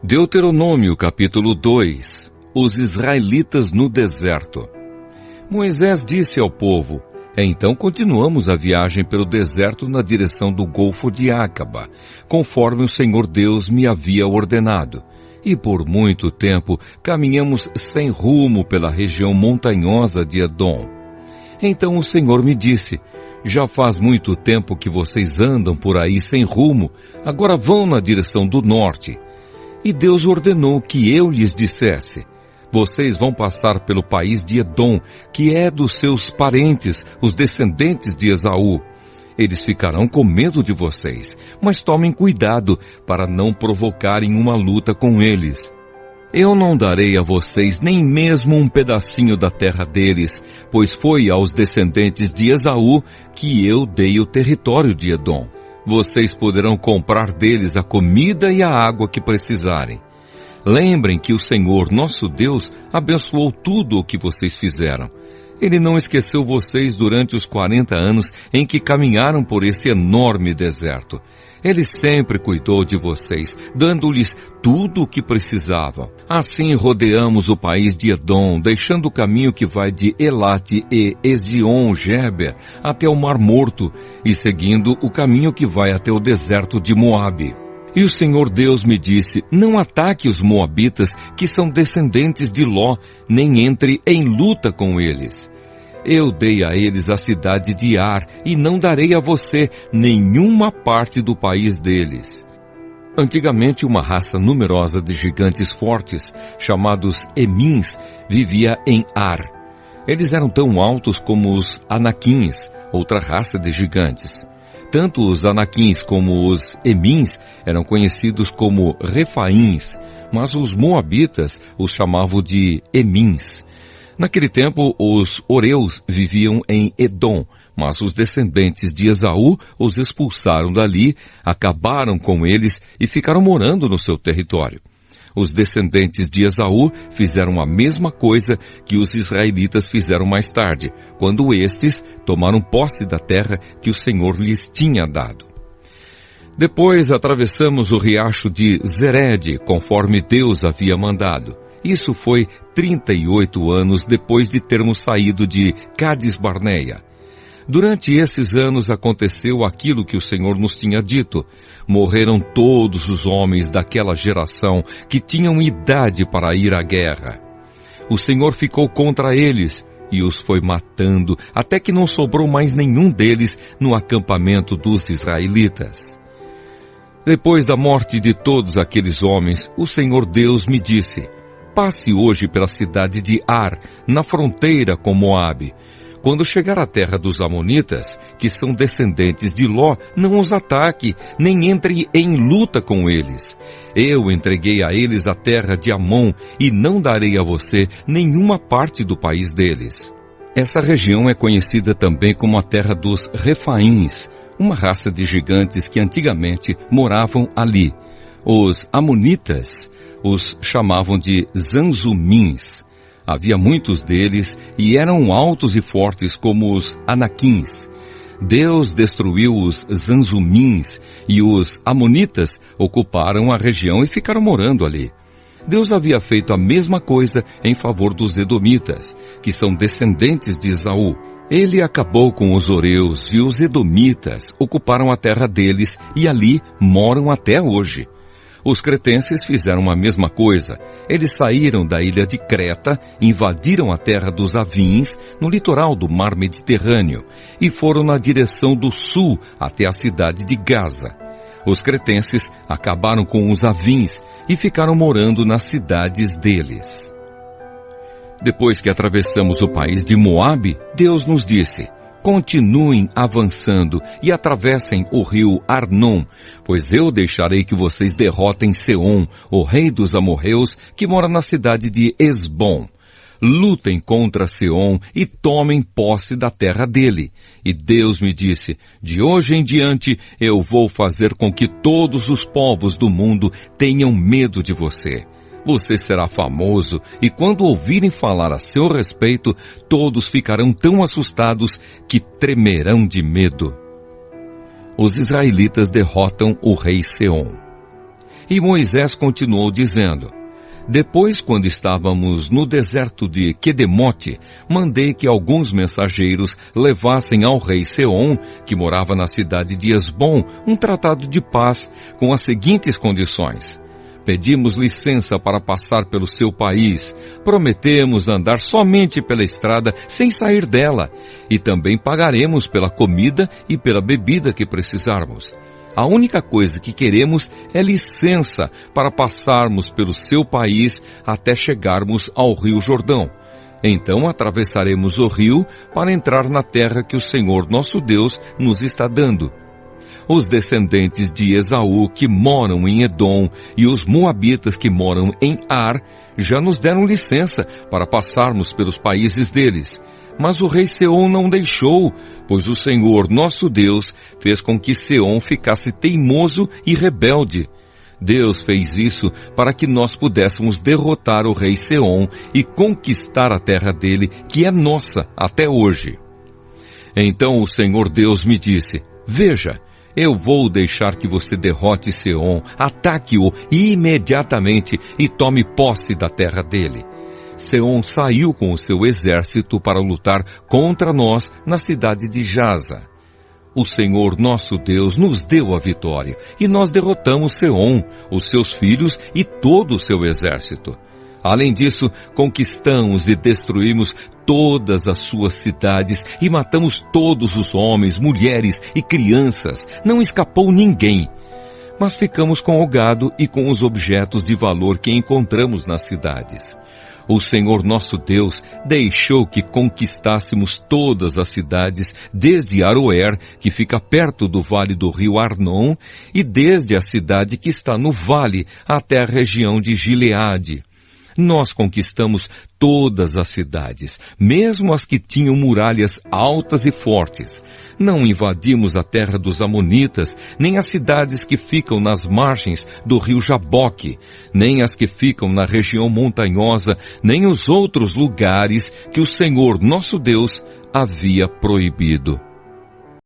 Deuteronômio capítulo 2. Os israelitas no deserto. Moisés disse ao povo: então continuamos a viagem pelo deserto na direção do Golfo de Acaba, conforme o Senhor Deus me havia ordenado. E por muito tempo caminhamos sem rumo pela região montanhosa de Edom. Então o Senhor me disse: já faz muito tempo que vocês andam por aí sem rumo, agora vão na direção do norte. E Deus ordenou que eu lhes dissesse: vocês vão passar pelo país de Edom, que é dos seus parentes, os descendentes de Esaú. Eles ficarão com medo de vocês, mas tomem cuidado para não provocarem uma luta com eles. Eu não darei a vocês nem mesmo um pedacinho da terra deles, pois foi aos descendentes de Esaú que eu dei o território de Edom. Vocês poderão comprar deles a comida e a água que precisarem. Lembrem que o Senhor, nosso Deus, abençoou tudo o que vocês fizeram. Ele não esqueceu vocês durante os 40 anos em que caminharam por esse enorme deserto. Ele sempre cuidou de vocês, dando-lhes tudo o que precisavam. Assim rodeamos o país de Edom, deixando o caminho que vai de Elate e Ezion-Geber até o Mar Morto, e seguindo o caminho que vai até o deserto de Moabe. E o Senhor Deus me disse: não ataque os moabitas, que são descendentes de Ló, nem entre em luta com eles. Eu dei a eles a cidade de Ar, e não darei a você nenhuma parte do país deles. Antigamente, uma raça numerosa de gigantes fortes, chamados Emins, vivia em Ar. Eles eram tão altos como os Anaquins, outra raça de gigantes. Tanto os Anaquins como os Emins eram conhecidos como Refaíns, mas os moabitas os chamavam de Emins. Naquele tempo, os Oreus viviam em Edom, mas os descendentes de Esaú os expulsaram dali, acabaram com eles e ficaram morando no seu território. Os descendentes de Esaú fizeram a mesma coisa que os israelitas fizeram mais tarde, quando estes tomaram posse da terra que o Senhor lhes tinha dado. Depois atravessamos o riacho de Zered, conforme Deus havia mandado. Isso foi 38 anos depois de termos saído de Cades-Barneia. Durante esses anos aconteceu aquilo que o Senhor nos tinha dito. Morreram todos os homens daquela geração que tinham idade para ir à guerra. O Senhor ficou contra eles e os foi matando, até que não sobrou mais nenhum deles no acampamento dos israelitas. Depois da morte de todos aqueles homens, o Senhor Deus me disse: passe hoje pela cidade de Ar, na fronteira com Moabe. Quando chegar à terra dos Amonitas, que são descendentes de Ló, não os ataque, nem entre em luta com eles. Eu entreguei a eles a terra de Amon, e não darei a você nenhuma parte do país deles. Essa região é conhecida também como a terra dos Refaíns, uma raça de gigantes que antigamente moravam ali. Os Amonitas os chamavam de Zanzumins. Havia muitos deles e eram altos e fortes como os Anaquins. Deus destruiu os Zanzumins e os Amonitas ocuparam a região e ficaram morando ali. Deus havia feito a mesma coisa em favor dos Edomitas, que são descendentes de Esaú. Ele acabou com os Oreus e os Edomitas ocuparam a terra deles e ali moram até hoje. Os cretenses fizeram a mesma coisa. Eles saíram da ilha de Creta, invadiram a terra dos Avins, no litoral do mar Mediterrâneo, e foram na direção do sul até a cidade de Gaza. Os cretenses acabaram com os Avins e ficaram morando nas cidades deles. Depois que atravessamos o país de Moabe, Deus nos disse: continuem avançando e atravessem o rio Arnon, pois eu deixarei que vocês derrotem Seom, o rei dos amorreus, que mora na cidade de Esbom. Lutem contra Seom e tomem posse da terra dele. E Deus me disse: de hoje em diante eu vou fazer com que todos os povos do mundo tenham medo de você. Você será famoso, e quando ouvirem falar a seu respeito, todos ficarão tão assustados que tremerão de medo. Os israelitas derrotam o rei Seom. E Moisés continuou dizendo: Depois, quando estávamos no deserto de Quedemote, mandei que alguns mensageiros levassem ao rei Seom, que morava na cidade de Esbom, um tratado de paz com as seguintes condições: pedimos licença para passar pelo seu país, prometemos andar somente pela estrada sem sair dela, e também pagaremos pela comida e pela bebida que precisarmos. A única coisa que queremos é licença para passarmos pelo seu país até chegarmos ao rio Jordão. Então atravessaremos o rio para entrar na terra que o Senhor nosso Deus nos está dando. Os descendentes de Esaú que moram em Edom e os moabitas que moram em Ar já nos deram licença para passarmos pelos países deles. Mas o rei Seom não deixou, pois o Senhor nosso Deus fez com que Seom ficasse teimoso e rebelde. Deus fez isso para que nós pudéssemos derrotar o rei Seom e conquistar a terra dele, que é nossa até hoje. Então o Senhor Deus me disse: Veja, eu vou deixar que você derrote Seom, ataque-o imediatamente e tome posse da terra dele. Seom saiu com o seu exército para lutar contra nós na cidade de Jaza. O Senhor nosso Deus nos deu a vitória e nós derrotamos Seom, os seus filhos e todo o seu exército. Além disso, conquistamos e destruímos todas as suas cidades e matamos todos os homens, mulheres e crianças. Não escapou ninguém. Mas ficamos com o gado e com os objetos de valor que encontramos nas cidades. O Senhor nosso Deus deixou que conquistássemos todas as cidades, desde Aroer, que fica perto do vale do rio Arnon, e desde a cidade que está no vale até a região de Gileade. Nós conquistamos todas as cidades, mesmo as que tinham muralhas altas e fortes. Não invadimos a terra dos Amonitas, nem as cidades que ficam nas margens do rio Jaboque, nem as que ficam na região montanhosa, nem os outros lugares que o Senhor nosso Deus havia proibido.